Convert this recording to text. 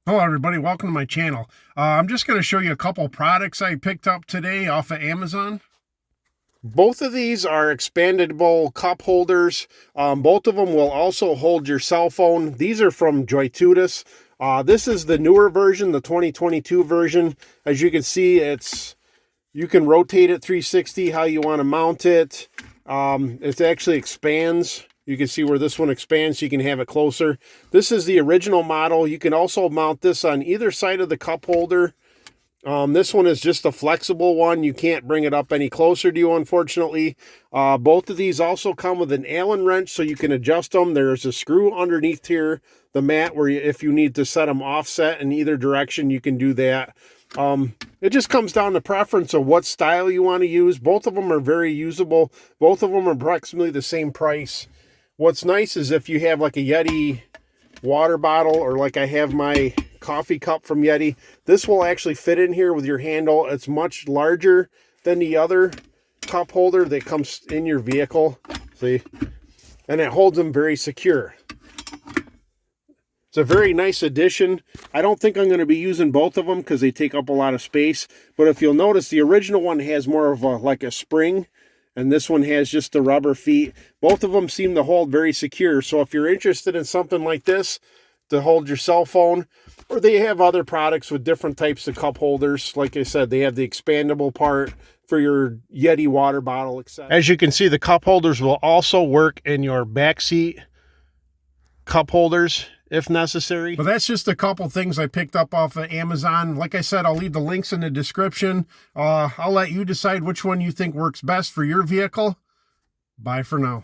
Hello everybody, welcome to my channel. I'm just going to show you a couple products I picked up today off of Amazon. Both of these are expandable cup holders. Both of them will also hold your cell phone. These are from JoyTutus. This is the newer version, the 2022 version. As you can see, you can rotate it 360 how you want to mount it. It actually expands. You can see where this one expands so you can have it closer. This is the original model. You can also mount this on either side of the cup holder. This one is just a flexible one. You can't bring it up any closer to you, unfortunately. Both of these also come with an Allen wrench so you can adjust them. There's a screw underneath here, the mat, where if you need to set them offset in either direction, you can do that. It just comes down to preference of what style you want to use. Both of them are very usable. Both of them are approximately the same price. What's nice is if you have like a Yeti water bottle, or like I have my coffee cup from Yeti, this will actually fit in here with your handle. It's much larger than the other cup holder that comes in your vehicle. See? And it holds them very secure. It's a very nice addition. I don't think I'm going to be using both of them because they take up a lot of space. But if you'll notice, the original one has more of like a spring, and this one has just the rubber feet. Both of them seem to hold very secure. So if you're interested in something like this to hold your cell phone, or they have other products with different types of cup holders. Like I said, they have the expandable part for your Yeti water bottle, etc. As you can see, the cup holders will also work in your backseat cup holders if necessary. But that's just a couple things I picked up off of Amazon. Like I said, I'll leave the links in the description. I'll let you decide which one you think works best for your vehicle. Bye for now.